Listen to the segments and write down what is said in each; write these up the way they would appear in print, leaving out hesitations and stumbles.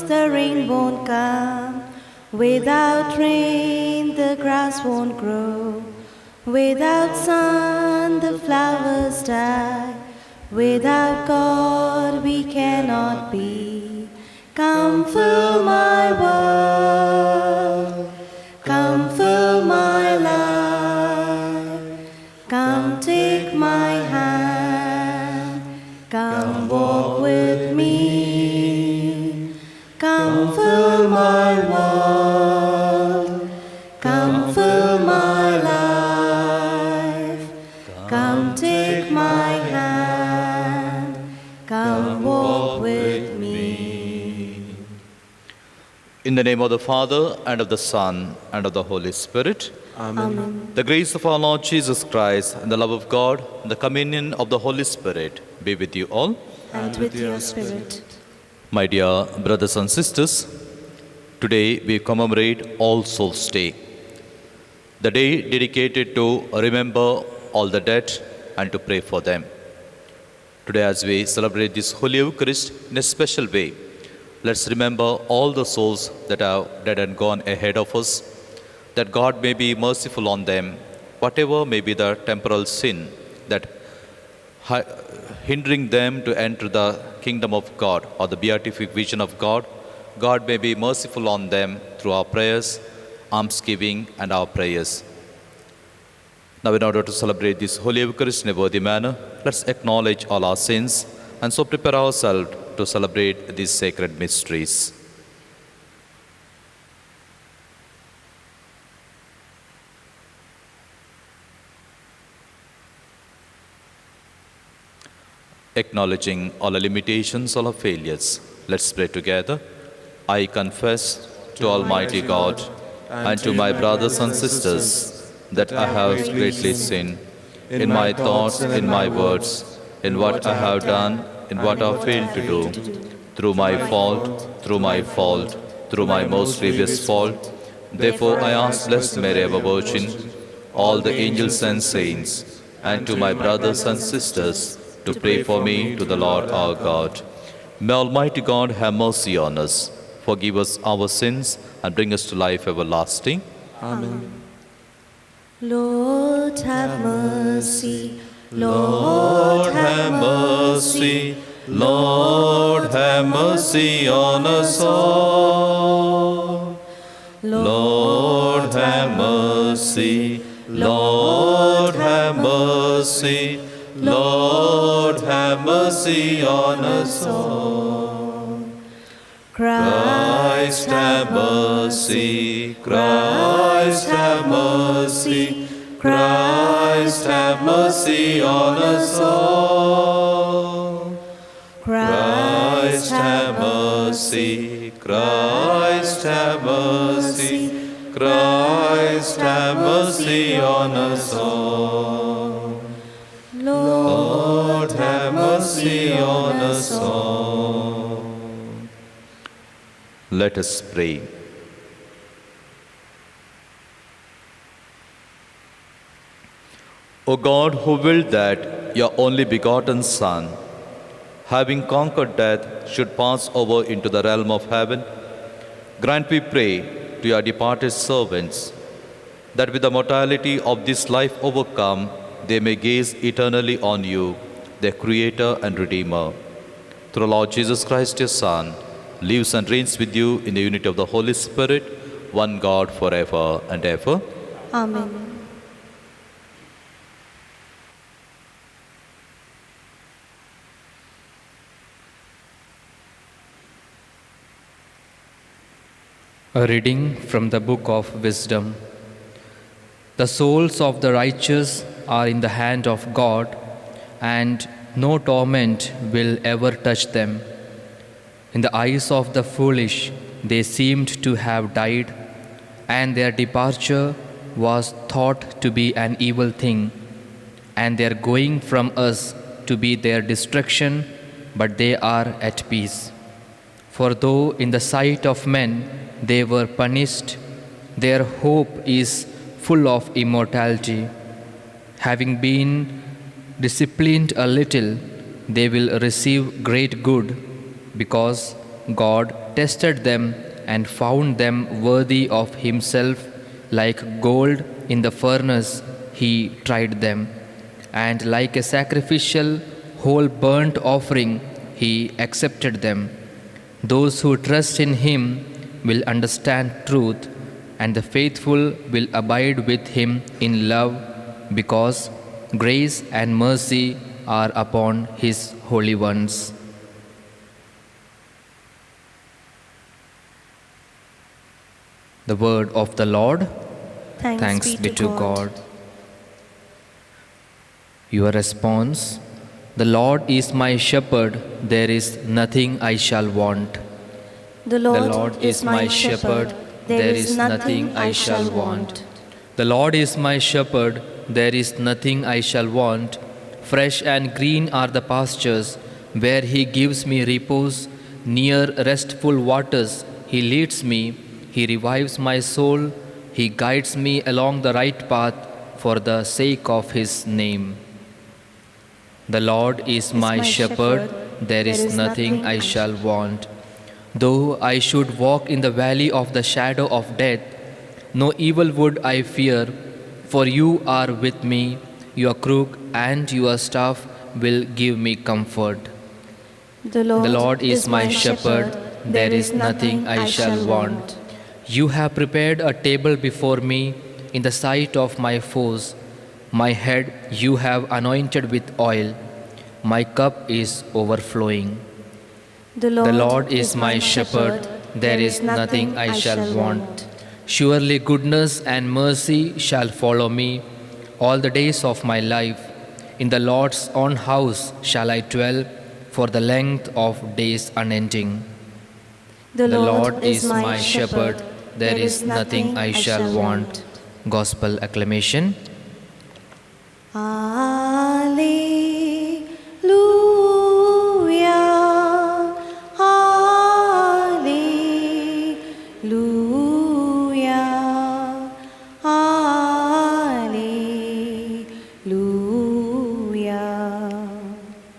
the rain won't come. Without rain, the grass won't grow. Without sun, the flowers die. Without God, we cannot be. Come fill my world. Come fill my life. Come take my hand. Come walk with me. Come fill my world. Come fill my life. Come take my hand. Come walk with me. In the name of the Father, and of the Son, and of the Holy Spirit. Amen. The grace of our Lord Jesus Christ, and the love of God, and the communion of the Holy Spirit be with you all. And with your spirit. My dear brothers and sisters, today we commemorate All Souls Day, the day dedicated to remember all the dead and to pray for them. Today, as we celebrate this Holy Eucharist in a special way, let's remember all the souls that are dead and gone ahead of us, that God may be merciful on them, whatever may be the temporal sin that hindering them to enter the kingdom of God or the beatific vision of God. God may be merciful on them through our prayers, almsgiving, and our prayers. Now, in order to celebrate this Holy Eucharist in a worthy manner, let's acknowledge all our sins and so prepare ourselves to celebrate these sacred mysteries. Acknowledging all our limitations, all our failures, let's pray together. I confess to Almighty God and to my brothers and sisters that I have greatly sinned in my thoughts, in my words, in what I have done, in what I have failed to do, through my fault, through my most grievous fault. Therefore I ask Blessed Mary, ever Virgin, all the angels and saints, and to my brothers and sisters, to pray for me to the Lord our God. May Almighty God have mercy on us, forgive us our sins, and bring us to life everlasting. Amen. Lord, have mercy. Lord, have mercy. Lord, have mercy on us all. Lord, have mercy. Lord, have mercy. Lord, have mercy on us all. Christ, have mercy. Christ, have mercy. Christ, have mercy on us all. Christ, have mercy. Christ, have mercy. Christ, have mercy on us all. Lord, have mercy on us all. Let us pray. O God, who willed that your only begotten Son, having conquered death, should pass over into the realm of heaven, grant, we pray, to your departed servants, that with the mortality of this life overcome, they may gaze eternally on you, their Creator and Redeemer. Through Lord Jesus Christ, your Son, lives and reigns with you in the unity of the Holy Spirit, one God, forever and ever. Amen. A reading from the Book of Wisdom. The souls of the righteous are in the hand of God, and no torment will ever touch them. In the eyes of the foolish, they seemed to have died, and their departure was thought to be an evil thing, and their going from us to be their destruction, but they are at peace. For though in the sight of men they were punished, their hope is full of immortality. Having been disciplined a little, they will receive great good, because God tested them and found them worthy of himself. Like gold in the furnace, he tried them, and like a sacrificial whole burnt offering, he accepted them. Those who trust in him will understand truth, and the faithful will abide with him in love, because grace and mercy are upon his holy ones. The word of the Lord. Thanks be to God. Your response: the Lord is my shepherd, there is nothing I shall want. The The Lord is my shepherd, there is nothing I shall want. The Lord is my shepherd, there is nothing I shall want. Fresh and green are the pastures, where he gives me repose. Near restful waters he leads me, he revives my soul. He guides me along the right path for the sake of his name. The Lord is my shepherd, there is nothing I shall want. Though I should walk in the valley of the shadow of death, no evil would I fear, for you are with me. Your crook and your staff will give me comfort. The The Lord is my shepherd, there is nothing I shall want. You have prepared a table before me in the sight of my foes. My head you have anointed with oil. My cup is overflowing. The The Lord is my shepherd, there is nothing I shall want. Surely goodness and mercy shall follow me all the days of my life. In the Lord's own house shall I dwell for the length of days unending. The Lord is my shepherd, there is nothing I shall want. Gospel acclamation. Alleluia, alleluia, alleluia.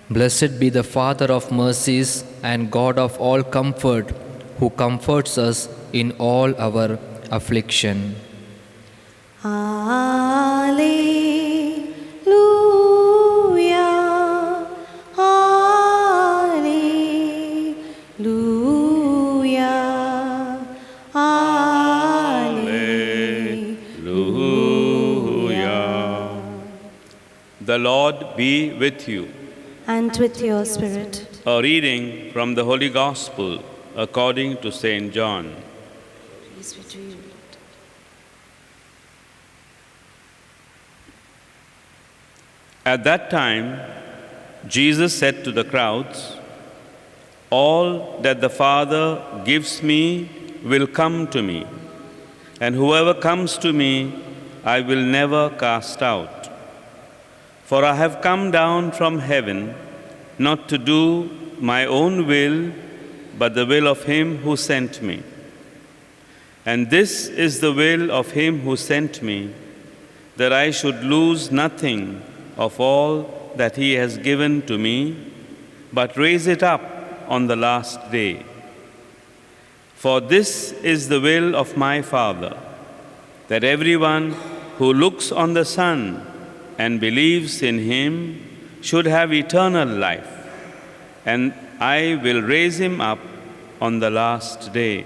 Blessed be the Father of mercies and God of all comfort, who comforts us in all our affliction. Alleluia, alleluia, alleluia. The Lord be with you. And with your spirit. A reading from the Holy Gospel according to St. John. At that time, Jesus said to the crowds, "All that the Father gives me will come to me, and whoever comes to me, I will never cast out. For I have come down from heaven, not to do my own will, but the will of him who sent me. And this is the will of him who sent me, that I should lose nothing of all that he has given to me, but raise it up on the last day. For this is the will of my Father, that everyone who looks on the Son and believes in him should have eternal life, and I will raise him up on the last day."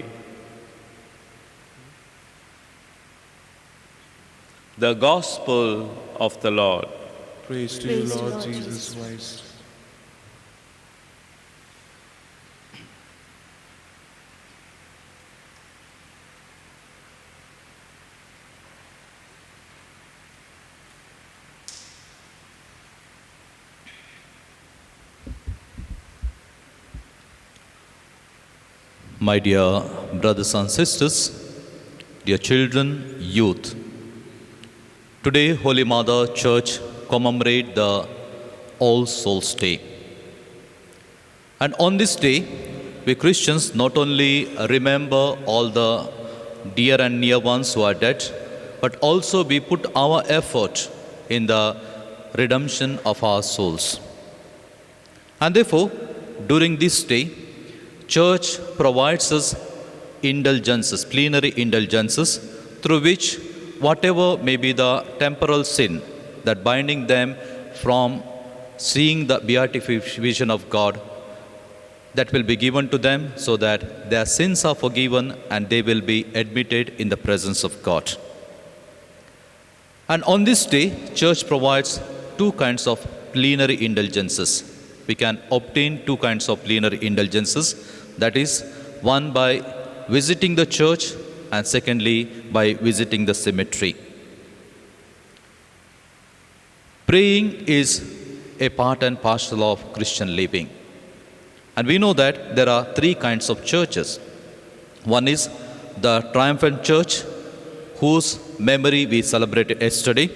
The Gospel of the Lord. Praise to you, Lord Jesus Christ. My dear brothers and sisters, dear children, youth, today Holy Mother Church commemorate the All Souls Day. And on this day, we Christians not only remember all the dear and near ones who are dead, but also we put our effort in the redemption of our souls. And therefore, during this day, Church provides us indulgences, plenary indulgences, through which whatever may be the temporal sin that binding them from seeing the beatification of God, that will be given to them so that their sins are forgiven and they will be admitted in the presence of God. And on this day, Church provides two kinds of plenary indulgences. We can obtain two kinds of plenary indulgences. That is, one by visiting the church and secondly by visiting the cemetery. Praying is a part and parcel of Christian living. And we know that there are three kinds of churches. One is the triumphant church, whose memory we celebrated yesterday.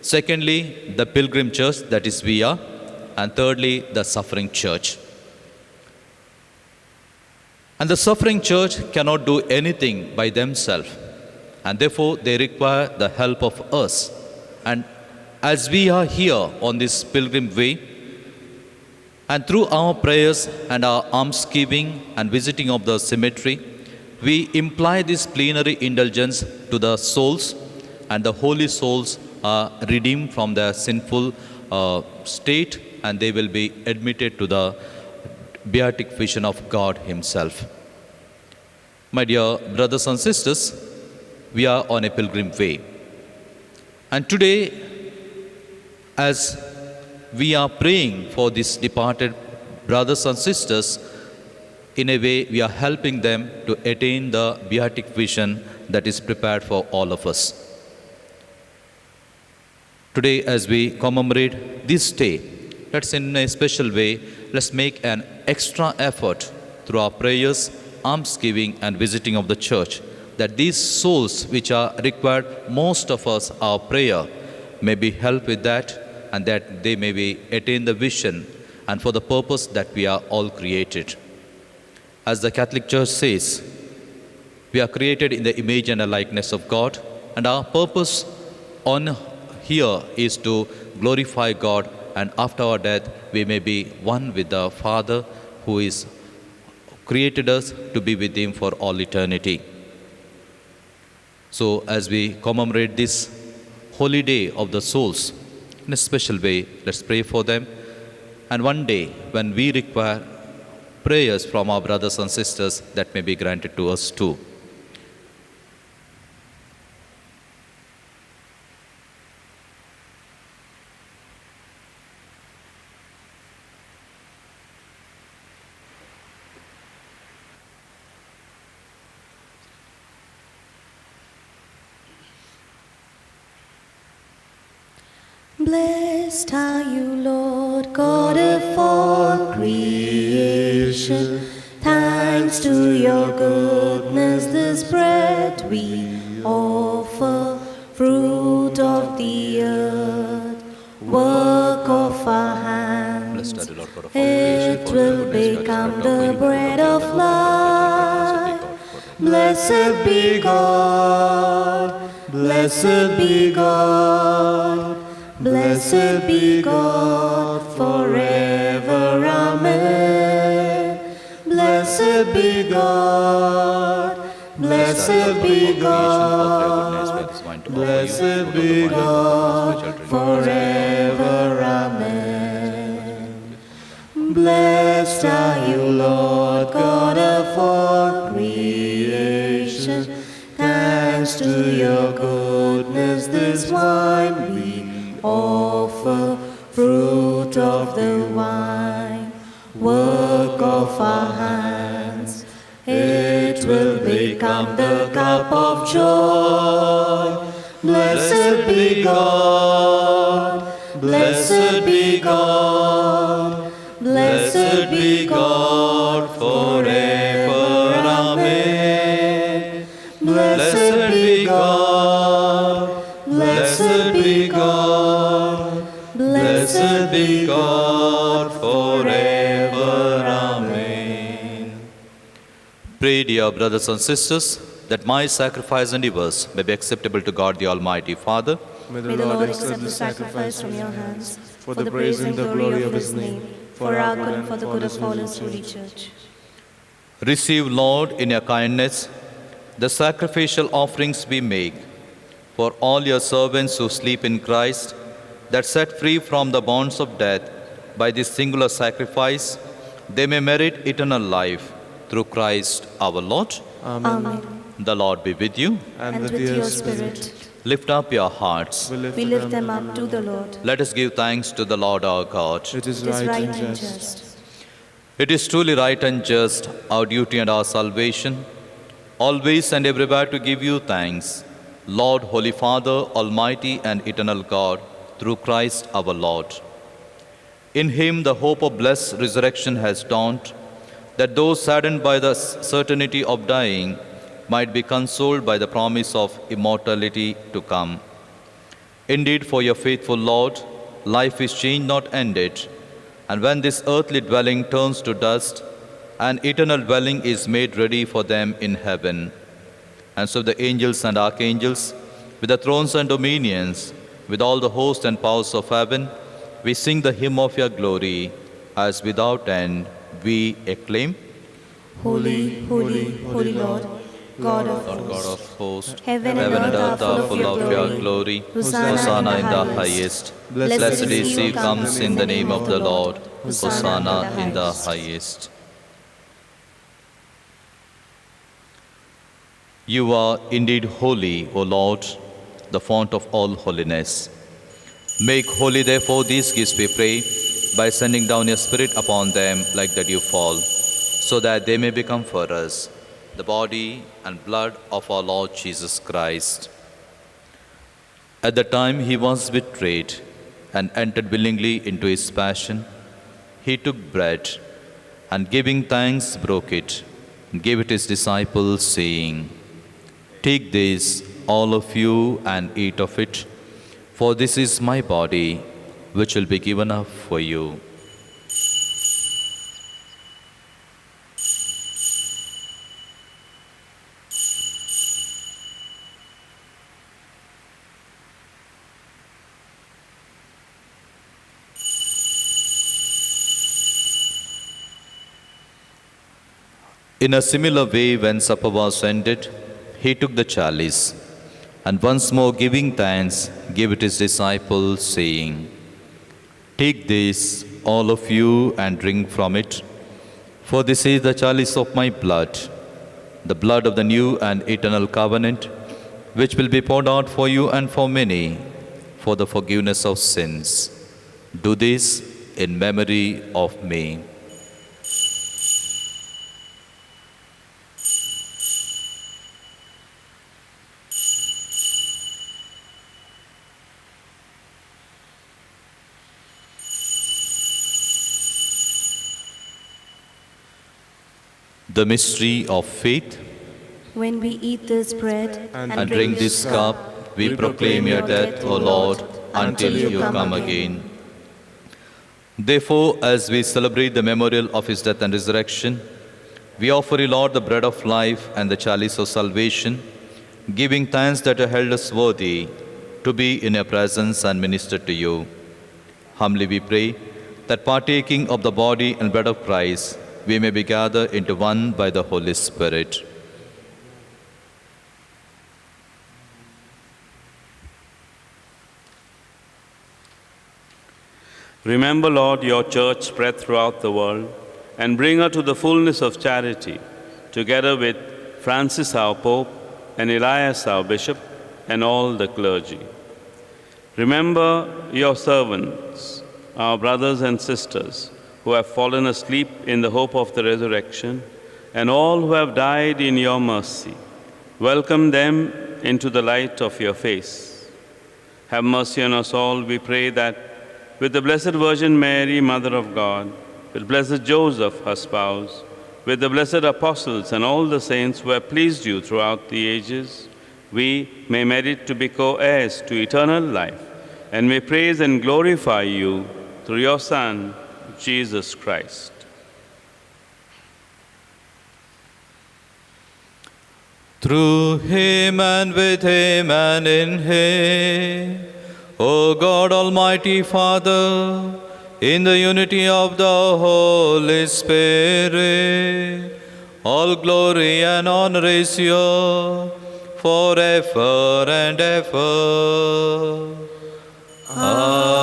Secondly, the pilgrim church, that is we are. And thirdly, the suffering church. And the suffering church cannot do anything by themselves, and therefore they require the help of us. And as we are here on this pilgrim way, and through our prayers and our almsgiving and visiting of the cemetery, we imply this plenary indulgence to the souls, and the holy souls are redeemed from their sinful state, and they will be admitted to the beatification of God Himself. My dear brothers and sisters, we are on a pilgrim way. And today, as we are praying for these departed brothers and sisters, in a way we are helping them to attain the beatification that is prepared for all of us. Today, as we commemorate this day, let's in a special way, let's make an extra effort through our prayers, almsgiving and visiting of the church, that these souls which are required most of us, our prayer, may be helped with that, and that they may be attain the vision and for the purpose that we are all created. As the Catholic Church says, we are created in the image and the likeness of God, and our purpose on here is to glorify God, and after our death we may be one with the Father who is created us to be with Him for all eternity. So as we commemorate this holy day of the souls in a special way, let's pray for them. And one day when we require prayers from our brothers and sisters, that may be granted to us too. Blessed are you, Lord, God of all creation. Thanks to your goodness, this bread we offer, fruit of the earth, work of our hands. Blessed are the Lord God of all creation, It for will the goodness become of the God. bread of life. Blessed be God, blessed be God. Blessed be God forever, amen. Blessed be God, blessed be God, blessed be God forever, amen. Blessed are you, Lord God of all creation. Thanks to your goodness, this wine we offer, fruit of the vine, work of our hands. It will become the cup of joy. Blessed be God, blessed be God, blessed be God forever, amen. Blessed be God, blessed be God, blessed be God forever, amen. Pray, dear brothers and sisters, that my sacrifice and yours may be acceptable to God the Almighty Father. May May the Lord accept the sacrifice from your hands for the praise and glory of His name, for our good and for the good of all His holy church. Receive, Lord, in your kindness, the sacrificial offerings we make for all your servants who sleep in Christ, that set free from the bonds of death by this singular sacrifice, they may merit eternal life through Christ our Lord. Amen. The Lord be with you. And with your spirit, Lift up your hearts. we lift them up to the Lord. Let us give thanks to the Lord our God. It is It is right and just. It is truly right and just, our duty and our salvation, always and everywhere to give you thanks, Lord, Holy Father, Almighty and eternal God, through Christ our Lord. In him the hope of blessed resurrection has dawned, that those saddened by the certainty of dying might be consoled by the promise of immortality to come. Indeed, for your faithful Lord, life is changed, not ended, and when this earthly dwelling turns to dust, an eternal dwelling is made ready for them in heaven. And so the angels and archangels, with the thrones and dominions, with all the hosts and powers of heaven, we sing the hymn of your glory, as without end we acclaim. Holy, holy, holy Lord, God of Lord hosts. God of hosts, Heaven and earth are full of your glory. Hosanna in the highest. Blessed is he who comes in the name of the Lord. Hosanna in the highest. You are indeed holy, O Lord, the fount of all holiness. Make holy, therefore, these gifts, we pray, by sending down your Spirit upon them like the dew fall, so that they may become for us the body and blood of our Lord Jesus Christ. At the time he was betrayed and entered willingly into his passion, he took bread and giving thanks broke it and gave it his disciples, saying, "Take this, all of you, and eat of it, for this is my body, which will be given up for you." In a similar way, when supper was ended, he took the chalice, and once more giving thanks, gave it his disciples, saying, "Take this, all of you, and drink from it, for this is the chalice of my blood, the blood of the new and eternal covenant, which will be poured out for you and for many, for the forgiveness of sins. Do this in memory of me." The mystery of faith. When we eat this bread And drink this cup, we proclaim your death, O Lord, until you come again. Therefore, as we celebrate the memorial of his death and resurrection, we offer you, Lord, the bread of life and the chalice of salvation, giving thanks that you held us worthy to be in your presence and minister to you. Humbly we pray that partaking of the body and blood of Christ, we may be gathered into one by the Holy Spirit. Remember, Lord, your church spread throughout the world and bring her to the fullness of charity, together with Francis our Pope and Elias our Bishop and all the clergy. Remember your servants, our brothers and sisters, who have fallen asleep in the hope of the resurrection, and all who have died in your mercy. Welcome them into the light of your face. Have mercy on us all, we pray, that with the Blessed Virgin Mary, Mother of God, with blessed Joseph, her spouse, with the blessed apostles and all the saints who have pleased you throughout the ages, we may merit to be co-heirs to eternal life, and may praise and glorify you through your Son, Jesus Christ. Through him and with him and in him, O God, Almighty Father, in the unity of the Holy Spirit, All glory and honor is yours forever and ever. Amen.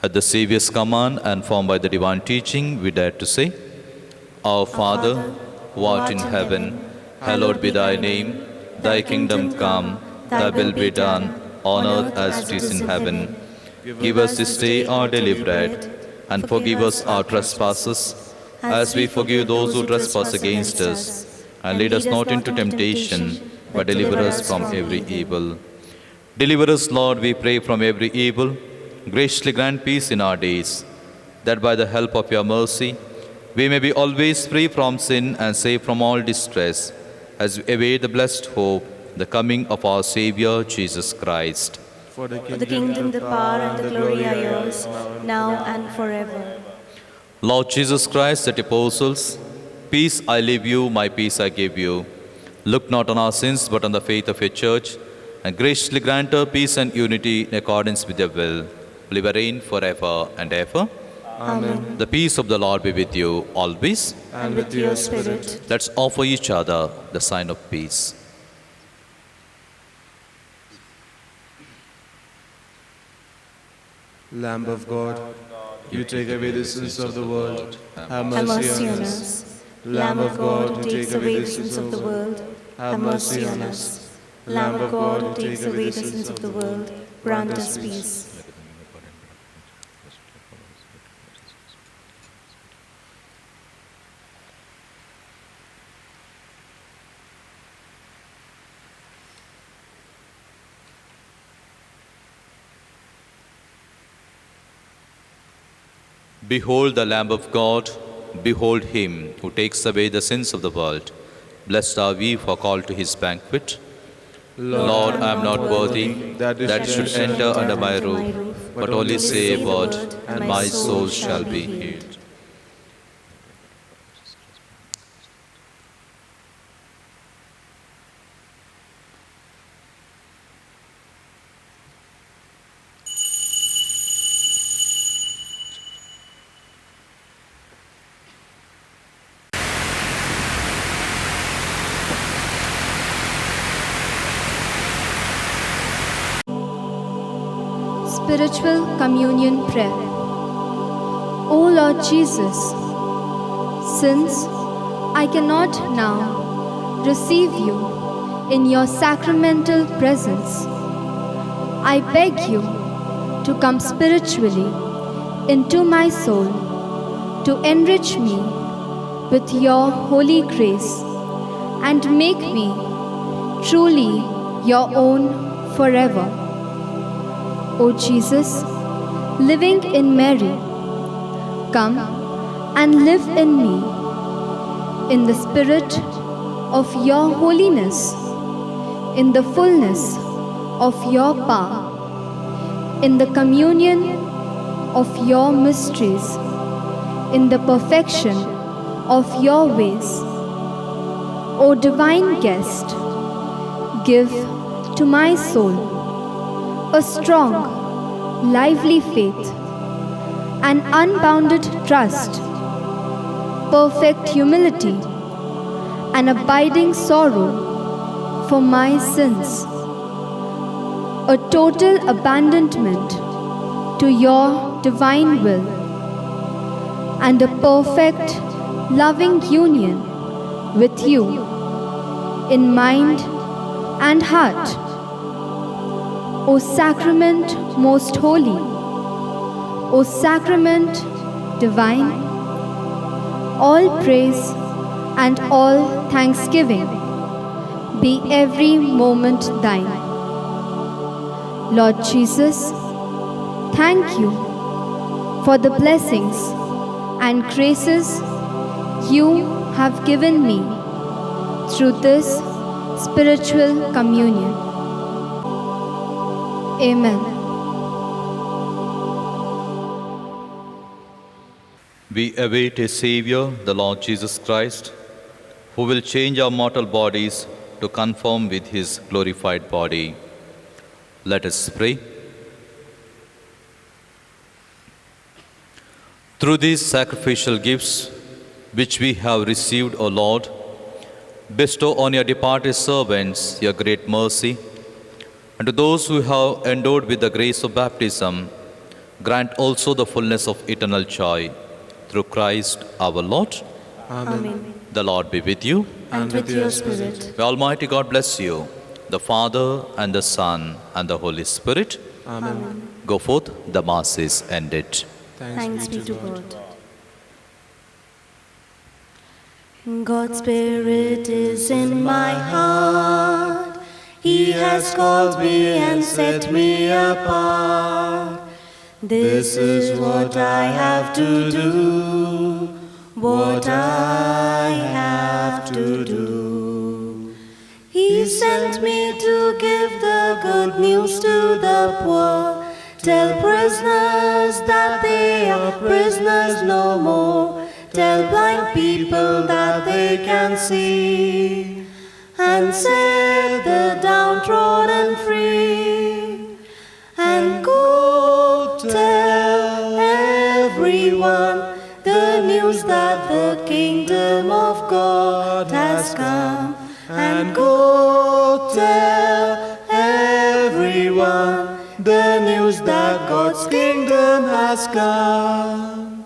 At the Saviour's command and formed by the divine teaching, we dare to say, Our Father, who art in heaven, hallowed be thy name. Thy kingdom come, thy will be done, on earth as it is in heaven. Give us this day our daily bread, and forgive us our trespasses, as we forgive those who trespass against us. And lead us not into temptation, but deliver us from every evil. Deliver us, Lord, we pray, from every evil. Graciously grant peace in our days, that by the help of your mercy, we may be always free from sin and safe from all distress, as we await the blessed hope, the coming of our Saviour, Jesus Christ. For the kingdom, the power, and the glory are yours, now and forever. Lord Jesus Christ, that apostles, peace I leave you, my peace I give you. Look not on our sins, but on the faith of your church, and graciously grant her peace and unity in accordance with your will. Live and reign forever and ever. Amen. The peace of the Lord be with you always. And with your spirit. Let's offer each other the sign of peace. Lamb of God, you take away the sins of the world. Have Have mercy on us. Lamb of God, who takes away the sins of the world, have mercy on us. Lamb of God, who takes away the sins of the world, grant us peace. Behold the Lamb of God, behold him who takes away the sins of the world. Blessed are we who are called to his banquet. Lord, I am not worthy that you should enter under my roof, but only say a word, and my soul shall be healed. Spiritual Communion Prayer. O Lord Jesus, since I cannot now receive you in your sacramental presence, I beg you to come spiritually into my soul to enrich me with your holy grace and make me truly your own forever. O Jesus, living in Mary, come and live in me in the spirit of your holiness, in the fullness of your power, in the communion of your mysteries, in the perfection of your ways. O divine guest, give to my soul a strong, lively faith, an unbounded trust, perfect humility, an abiding sorrow for my sins, a total abandonment to your divine will, and a perfect, loving union with you in mind and heart. O Sacrament most holy, O Sacrament divine, all praise and all thanksgiving be every moment thine. Lord Jesus, thank you for the blessings and graces you have given me through this spiritual communion. Amen. We await a Savior, the Lord Jesus Christ, who will change our mortal bodies to conform with his glorified body. Let us pray. Through these sacrificial gifts which we have received, O Lord, bestow on your departed servants your great mercy, and to those who have endowed with the grace of baptism, grant also the fullness of eternal joy. Through Christ our Lord. Amen. The Lord be with you. And with your spirit. May Almighty God bless you, the Father and the Son and the Holy Spirit. Amen. Go forth, the Mass is ended. Thanks be to God. God's Spirit is in my heart. He has called me and set me apart. This is what I have to do. What I have to do. He sent me to give the good news to the poor. Tell prisoners that they are prisoners no more. Tell blind people that they can see. And set the downtrodden free. And go tell everyone the news that the kingdom of God has come. And go tell everyone the news that God's kingdom has come.